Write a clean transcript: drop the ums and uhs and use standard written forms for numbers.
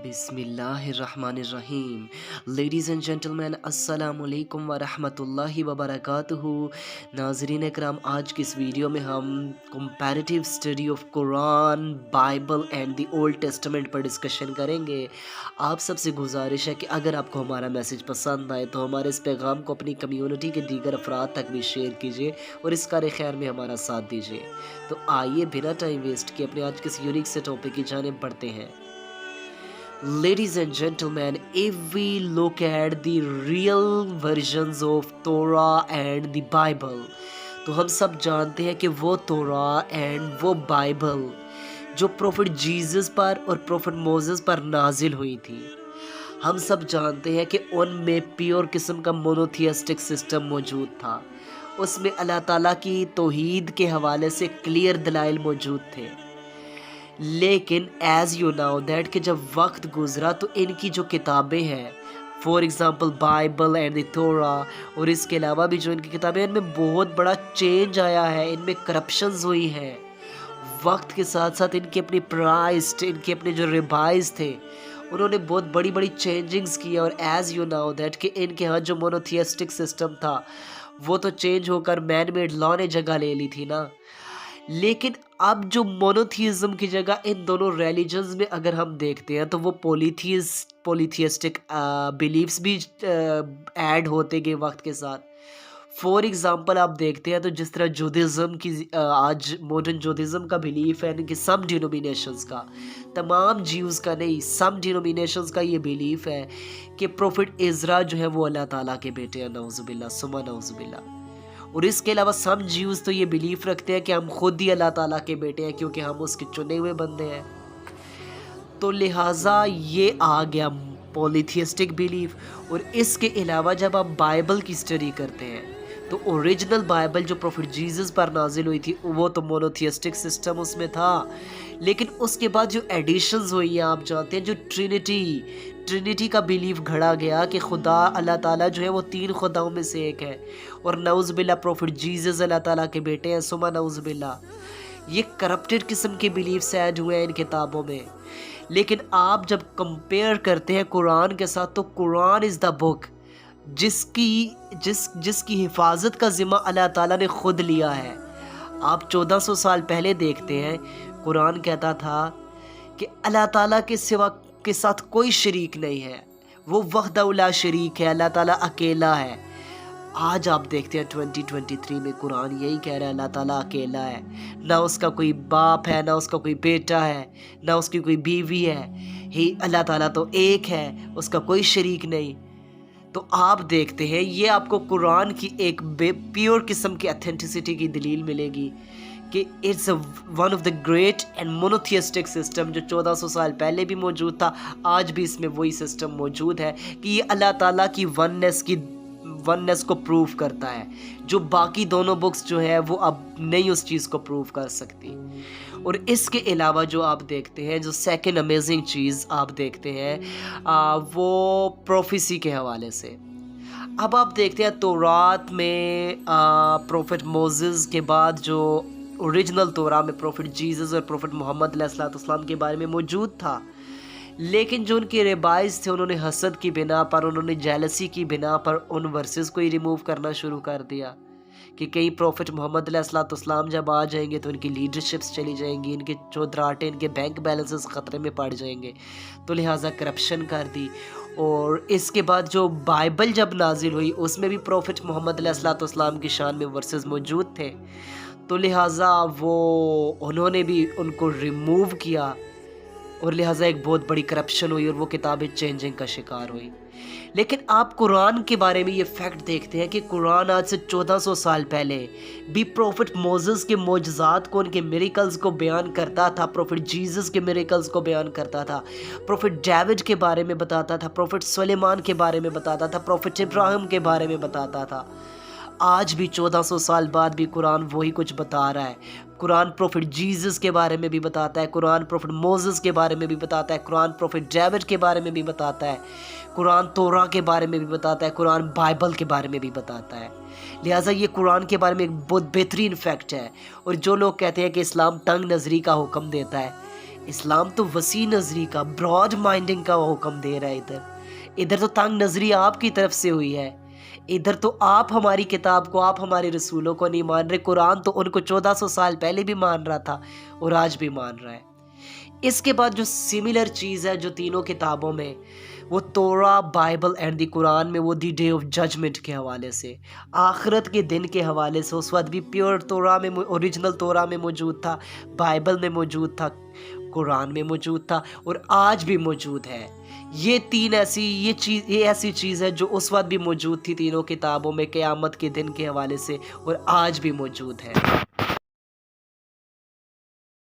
बिस्मिल्लाहिर्रहमानिर्रहीम। Ladies and gentleman, अस्सलामुअलैकुम वरहमतुल्लाहि वबरकातुहू। नाज़रीन इकराम, आज की इस वीडियो में हम comparative study of Quran, Bible and the old testament पर डिस्कशन करेंगे। आप सबसे गुजारिश है कि अगर आपको हमारा मैसेज पसंद आए तो हमारे इस पैगाम को अपनी कम्युनिटी के दीगर अफराद तक भी शेयर कीजिए और इस कार खैर में हमारा साथ दीजिए। तो आइए बिना टाइम वेस्ट किए अपने आज के इस यूनिक से टॉपिक की जानिब बढ़ते हैं। Ladies and gentlemen, if we look at the real versions of Torah and the Bible, तो हम सब जानते हैं कि वो तोरा एंड वो बाइबल जो प्रोफेट जीसस पर और प्रोफेट मोसेस पर नाजिल हुई थी, हम सब जानते हैं कि उनमें प्योर किस्म का मोनोथियस्टिक सिस्टम मौजूद था। उसमें अल्लाह ताला की तौहीद के हवाले से क्लियर दलाइल मौजूद थे। लेकिन एज़ यू नाउ दैट कि जब वक्त गुज़रा तो इनकी जो किताबें हैं, for example Bible and the तोरा, और इसके अलावा भी जो इनकी किताबें हैं, इनमें बहुत बड़ा चेंज आया है, इनमें करप्शंस हुई हैं। वक्त के साथ साथ इनके अपने प्राइस, इनके अपने जो रिवाइज थे, उन्होंने बहुत बड़ी बड़ी चेंजिंग्स किया। और एज़ यू नाउ दैट कि इनके यहाँ जो मोनोथियस्टिक सिस्टम था वो तो चेंज होकर मैन मेड लॉ ने जगह ले ली थी ना। लेकिन अब जो मोनोथियज्म की जगह इन दोनों रिलीजन्स में अगर हम देखते हैं तो वो पोलीथियस्टिक बिलीव्स भी ऐड होते गए वक्त के साथ। फॉर एग्ज़ाम्पल आप देखते हैं तो जिस तरह जूडिज़म की आज मॉडर्न जूडिज़म का बिलीफ है कि सम डिनोमिनेशंस का, तमाम ज्यूज़ का नहीं, सम डिनोमिनेशंस का ये बिलीफ है कि प्रोफेट इज़रा जो है वो अल्लाह ताला के बेटे हैं, नऊज़ुबिल्लाह सुम्मा नऊज़ुबिल्लाह। और इसके अलावा सम ज्यूज़ तो ये बिलीफ रखते हैं कि हम खुद ही अल्लाह ताला के बेटे हैं क्योंकि हम उसके चुने हुए बंदे हैं। तो लिहाजा ये आ गया पॉलीथियस्टिक बिलीफ। और इसके अलावा जब आप बाइबल की स्टडी करते हैं तो ओरिजिनल बाइबल जो प्रोफेट जीसस पर नाजिल हुई थी वो तो मोनोथियस्टिक सिस्टम उसमें था। लेकिन उसके बाद जो एडिशंस हुई हैं, आप जानते हैं, जो ट्रिनिटी का बिलीफ घड़ा गया कि खुदा अल्लाह ताला जो है वो तीन खुदाओं में से एक है, और नऊज़ुबिल्लाह प्रोफेट जीसस अल्लाह ताला के बेटे हैं, सुमा नऊज़ुबिल्लाह। ये करप्टेड किस्म के बिलीफ्स ऐड हुए हैं इन किताबों में। लेकिन आप जब कंपेयर करते हैं कुरान के साथ तो कुरान इज़ द बुक जिसकी हिफाजत का ज़िम्मा अल्लाह ताला ने खुद लिया है। आप 1400 साल पहले देखते हैं, कुरान कहता था कि अल्लाह ताला के सिवा के साथ कोई शरीक नहीं है, वो वहदहू ला शरीक है, अल्लाह ताला अकेला है। आज आप देखते हैं 2023 में कुरान यही कह रहा है अल्लाह ताला अकेला है, ना उसका कोई बाप है, ना उसका कोई बेटा है, ना उसकी कोई बीवी है। ही अल्लाह ताला तो एक है, उसका कोई शरीक नहीं। तो आप देखते हैं ये आपको कुरान की एक प्योर किस्म की ऑथेंटिसिटी की दलील मिलेगी कि it's one of the great and monotheistic system जो 1400 साल पहले भी मौजूद था, आज भी इसमें वही सिस्टम मौजूद है कि ये अल्लाह ताला की वननेस को प्रूव करता है, जो बाकी दोनों बुक्स जो है वो अब नहीं उस चीज़ को प्रूव कर सकती। और इसके अलावा जो आप देखते हैं, जो सेकंड अमेजिंग चीज़ आप देखते हैं वो प्रोफेसी के हवाले से। अब आप देखते हैं तौरात में प्रोफेट मोसेस के बाद जो ओरिजिनल तौरा में प्रोफेट जीसस और प्रोफेट मोहम्मद अलैहिस्सलाम के बारे में मौजूद था। लेकिन जो उनके रिवाइज थे उन्होंने हसद की बिना पर, उन्होंने जेलसी की बिना पर उन वर्सेस को ही रिमूव करना शुरू कर दिया कि कई प्रोफेट मोहम्मद अलैहिस्सलाम जब आ जाएंगे तो इनकी लीडरशिप्स चली जाएंगी, इनके चौधराटे, इनके बैंक बैलेंसेस ख़तरे में पड़ जाएंगे, तो लिहाजा करप्शन कर दी। और इसके बाद जो बाइबल जब नाजिल हुई उसमें भी प्रोफेट मोहम्मद अलैहिस्सलाम की शान में वर्सेस मौजूद थे, तो लिहाजा वो उन्होंने भी उनको रिमूव किया और लिहाजा एक बहुत बड़ी करप्शन हुई और वो किताबें चेंजिंग का शिकार हुई। लेकिन आप कुरान के बारे में ये फैक्ट देखते हैं कि कुरान आज से 1400 साल पहले भी प्रोफेट मोसेस के मोजज़ात को, उनके मिरेकल्स को बयान करता था, प्रोफेट जीसस के मिरेकल्स को बयान करता था, प्रोफेट डेविड के बारे में बताता था, प्रोफेट सुलेमान के बारे में बताता था, प्रोफेट इब्राहिम के बारे में बताता था। आज भी 1400 साल बाद भी कुरान वही कुछ बता रहा है। कुरान प्रोफेट जीसस के बारे में भी बताता है, कुरान प्रोफेट मोसेस के बारे में भी बताता है, कुरान प्रोफेट डेविड के बारे में भी बताता है, कुरान तोरा के बारे में भी बताता है, कुरान बाइबल के बारे में भी बताता है। लिहाजा ये कुरान के बारे में एक बहुत बेहतरीन फैक्ट है। और जो लोग कहते हैं कि इस्लाम तंग नज़री का हुक्म देता है, اسلام تو وسیع نظری کا، براڈ مائنڈنگ کا حکم دے رہا ہے۔ ادھر تو تنگ نظری آپ کی طرف سے ہوئی ہے، ادھر تو آپ ہماری کتاب کو، آپ ہمارے رسولوں کو نہیں مان رہے۔ قرآن تو ان کو 1400 سال پہلے بھی مان رہا تھا اور آج بھی مان رہا ہے۔ اس کے بعد جو سملر چیز ہے جو تینوں کتابوں میں، وہ تورا، بائبل اینڈ دی قرآن میں، وہ دی ڈے آف ججمنٹ کے حوالے سے، آخرت کے دن کے حوالے سے، اس وقت بھی پیور تورا میں، اوریجنل تورا میں موجود تھا، بائبل میں موجود تھا، قرآن میں موجود تھا اور آج بھی موجود ہے۔ یہ ایسی چیز ہے جو اس وقت بھی موجود تھی تینوں کتابوں میں، قیامت کے دن کے حوالے سے، اور آج بھی موجود ہے۔